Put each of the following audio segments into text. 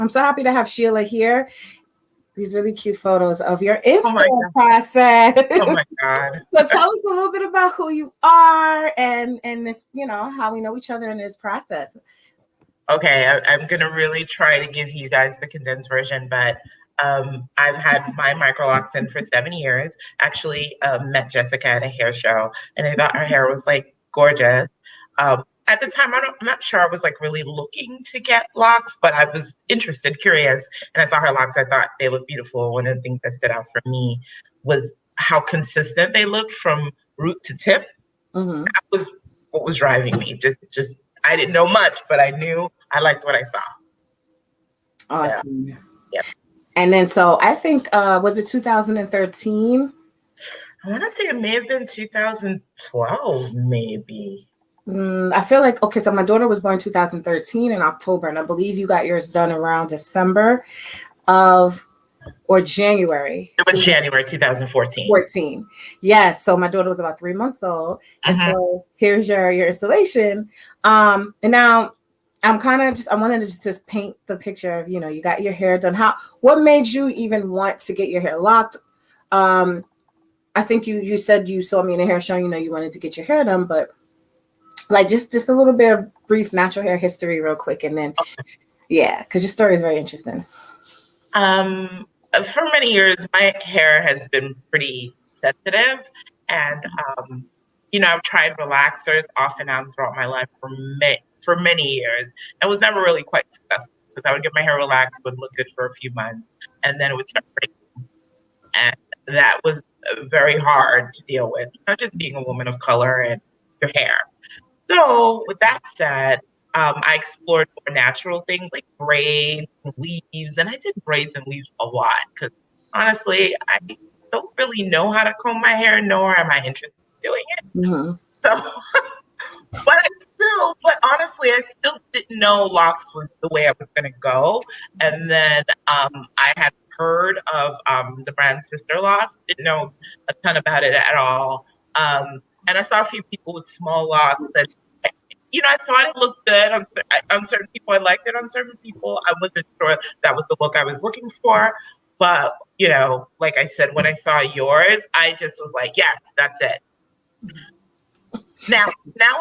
I'm so happy to have Sheila here. These really cute photos of your Oh my Insta God. process. Oh my God. So tell us a little bit about who you are and this, how we know each other in this process. Okay, I'm gonna really try to give you guys the condensed version, but I've had my Microlocs in for 7 years. Actually, met Jessica at a hair show, and I thought her hair was like gorgeous. At the time, I'm not sure I was like really looking to get locks, but I was interested, curious, and I saw her locks. I thought they looked beautiful. One of the things that stood out for me was how consistent they looked from root to tip. Mm-hmm. That was what was driving me. Just I didn't know much, but I knew I liked what I saw. Awesome. Yeah. And then, so I think, was it 2013? I want to say it may have been 2012, maybe. I feel like, okay, so my daughter was born 2013 in October, and I believe you got yours done around December or January. It was January 2014. 14. Yes. So my daughter was about 3 months old. And so here's your installation. And now I wanted to just paint the picture of, you got your hair done. What made you even want to get your hair locked? I think you said you saw me in a hair show, you wanted to get your hair done, but like just a little bit of brief natural hair history real quick. And then, yeah, because your story is very interesting. For many years, my hair has been pretty sensitive, and I've tried relaxers off and on throughout my life for many years, and was never really quite successful because I would get my hair relaxed, would look good for a few months, and then it would start breaking, and that was very hard to deal with. Not just being a woman of color and your hair. So, with that said, I explored more natural things like braids and weaves, and I did braids and weaves a lot because honestly, I don't really know how to comb my hair, nor am I interested in doing it. Mm-hmm. So, but honestly, I still didn't know locks was the way I was going to go. And then I had heard of the brand Sister Locks, didn't know a ton about it at all. And I saw a few people with small locks that I thought it looked good on certain people. I liked it on certain people. I wasn't sure that was the look I was looking for. But, like I said, when I saw yours, I just was like, yes, that's it. Now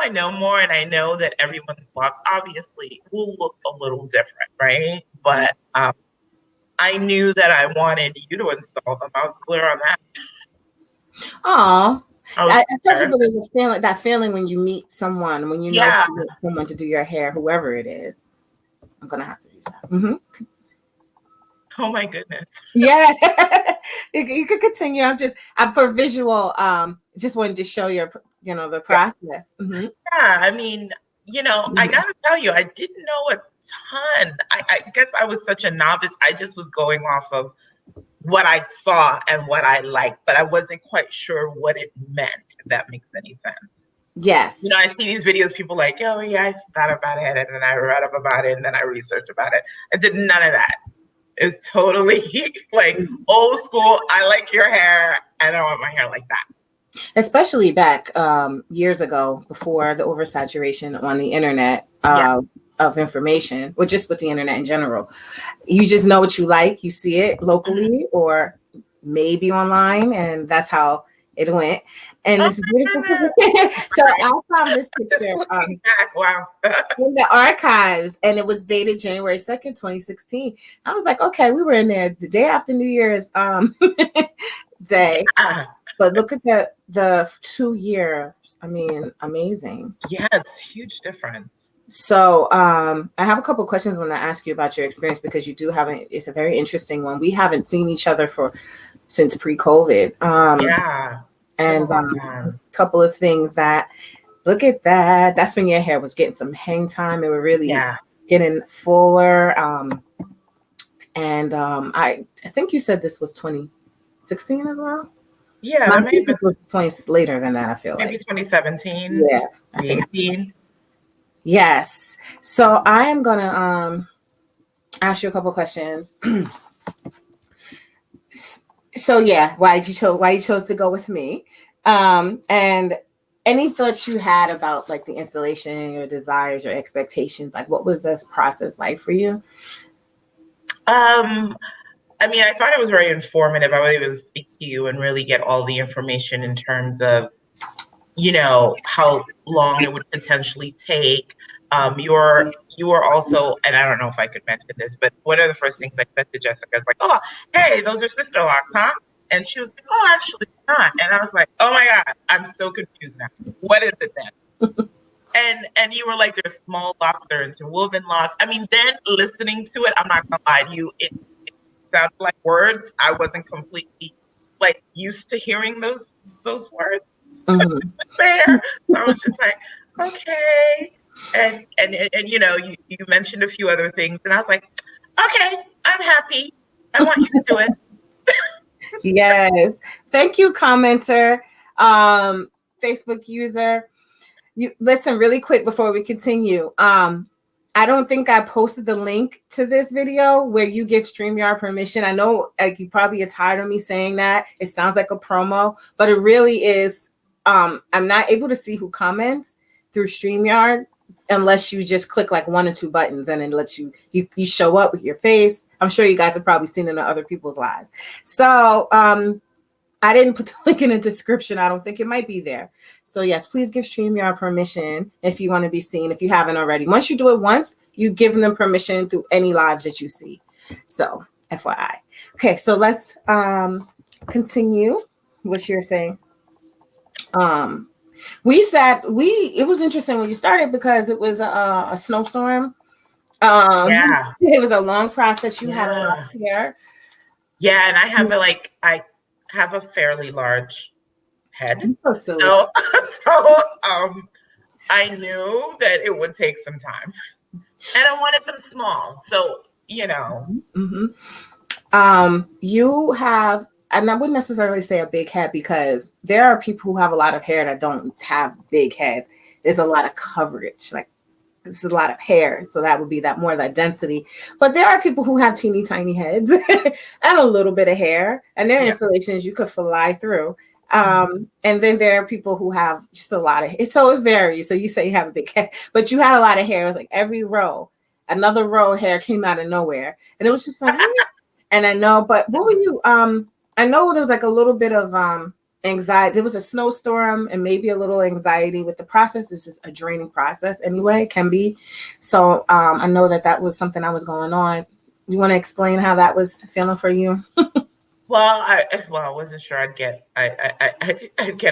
I know more, and I know that everyone's locks obviously will look a little different, right? But I knew that I wanted you to install them. I was clear on that. Oh, I tell people there's a feeling, that feeling when you meet someone, when you know someone to do your hair, whoever it is. I'm gonna have to use that. Mm-hmm. Oh my goodness. Yeah, you could continue. I'm for visual. Just wanted to show the process. Mm-hmm. Yeah, I mean, I gotta tell you, I didn't know a ton. I guess I was such a novice. I just was going off of what I saw and what I liked, but I wasn't quite sure what it meant, if that makes any sense. Yes. I see these videos, people like, oh yeah, I thought about it, and then I read up about it, and then I researched about it. I did none of that. It's totally like old school. I like your hair, and I want my hair like that. Especially back years ago, before the oversaturation on the internet of information, or just with the internet in general. You just know what you like. You see it locally or maybe online, and that's how it went. And it's beautiful. So I found this picture in the archives, and it was dated January 2nd, 2016. I was like, okay, we were in there the day after New Year's day. But look at the 2 years. I mean, amazing. Yeah, it's a huge difference. So I have a couple of questions I want to ask you about your experience, because you do have it's a very interesting one. We haven't seen each other since pre-COVID. And a couple of things look at that. That's when your hair was getting some hang time. It was really getting fuller. And I think you said this was 2016 as well. Yeah, that may have been 20 later than that. I feel maybe 2017. Yeah, 2018. Yes. So I am gonna ask you a couple questions. So yeah, why you chose to go with me, and any thoughts you had about like the installation, your desires, your expectations, like what was this process like for you? I mean, I thought it was very informative. I was able to speak to you and really get all the information in terms of, how long it would potentially take. You were also, and I don't know if I could mention this, but one of the first things I said to Jessica is like, "Oh, hey, those are sister locks, huh?" And she was like, "Oh, actually not." And I was like, "Oh my God, I'm so confused now. What is it then?" And you were like, "There's small locks, there's interwoven locks." I mean, then listening to it, I'm not gonna lie to you, it sounded like words I wasn't completely like used to hearing those words Mhm. there. So I was just like, okay. And you mentioned a few other things, and I was like, okay, I'm happy. I want you to do it. Yes. Thank you, commenter, Facebook user. You listen really quick before we continue. I don't think I posted the link to this video where you give StreamYard permission. I know like you probably are tired of me saying that. It sounds like a promo, but it really is. I'm not able to see who comments through StreamYard unless you just click like one or two buttons and it lets you show up with your face. I'm sure you guys have probably seen it in other people's lives. So I didn't put the link in the description. I don't think it might be there. So yes, please give StreamYard permission if you want to be seen, if you haven't already. Once you do it once, you give them permission through any lives that you see. So FYI. Okay, so let's continue what you're saying. It was interesting when you started because it was a snowstorm. Yeah. It was a long process. You had a lot Yeah. of hair. Yeah, and I have a fairly large head. So silly. So I knew that it would take some time. And I wanted them small. So, Mm-hmm. You have, and I wouldn't necessarily say a big head because there are people who have a lot of hair that don't have big heads. There's a lot of coverage, like it's a lot of hair, so that would be that more that density. But there are people who have teeny tiny heads and a little bit of hair, and their installations you could fly through. And then there are people who have just a lot of, so it varies. So you say you have a big head, but you had a lot of hair. It was like every row, another row of hair came out of nowhere, and it was just like, and I know. But what were you? I know there was like a little bit of anxiety. There was a snowstorm and maybe a little anxiety with the process. It's just a draining process anyway. It can be. So I know that was something that was going on. You want to explain how that was feeling for you? Well, I wasn't sure I'd get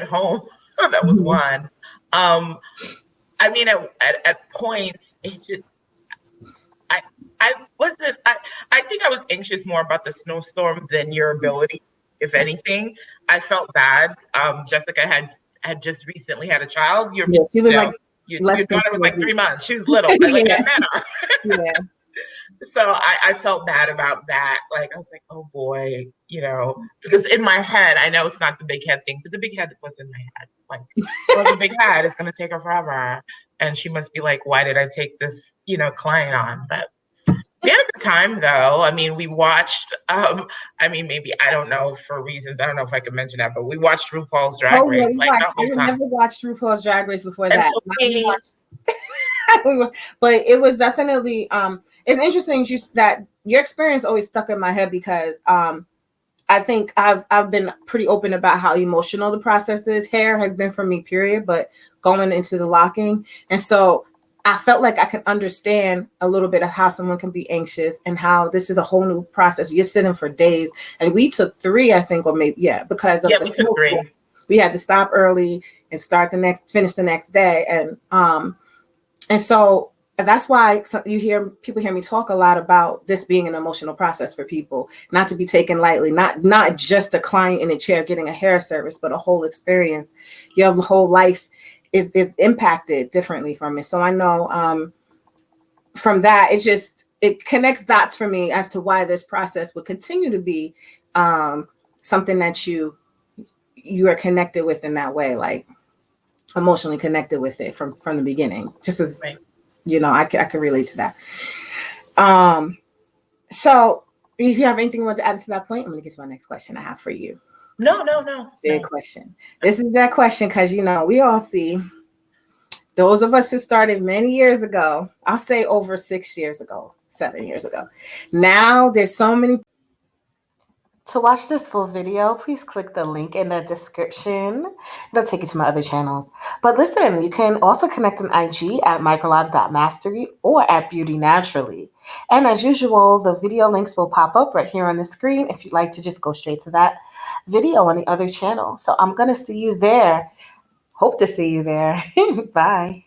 home. That was one. I mean, at points, it just I wasn't. I think I was anxious more about the snowstorm than your ability. If anything, I felt bad. Jessica had just recently had a child. She was like your daughter was like 3 months. She was little. I yeah. met her. Yeah. So I felt bad about that. Like I was like, oh boy, because in my head, I know it's not the big head thing, but the big head was in my head. Like, well, the big head is gonna take her forever. And she must be like, why did I take this, client on? But we had a good time though. I mean, we watched maybe I don't know for reasons, I don't know if I could mention that, but we watched RuPaul's Drag Race like the whole time. I never watched RuPaul's Drag Race before And that. But it was definitely it's interesting just that your experience always stuck in my head because I think I've been pretty open about how emotional the process is. Hair has been for me, period, but going into the locking. And so I felt like I could understand a little bit of how someone can be anxious and how this is a whole new process. You're sitting for days. And we took 3, I think, or maybe, because of we took 3. We had to stop early and finish the next day. And so that's why people hear me talk a lot about this being an emotional process for people, not to be taken lightly, not just a client in a chair getting a hair service, but a whole experience. Your whole life is impacted differently from it. So I know from that, it connects dots for me as to why this process would continue to be something that you are connected with in that way, like emotionally connected with it from the beginning, just as right. I can relate to that. So if you have anything you want to add to that point, I'm going to get to my next question I have for you. No. Big question. This is that question because, we all see Those of us who started many years ago, I'll say over 6 years ago, 7 years ago. Now there's so many. To watch this full video, please click the link in the description. It'll take you to my other channels. But listen, you can also connect on IG at microloc.mastery or at Beauty Naturally. And as usual, the video links will pop up right here on the screen if you'd like to just go straight to that video on the other channel. So I'm going to see you there. Hope to see you there. Bye.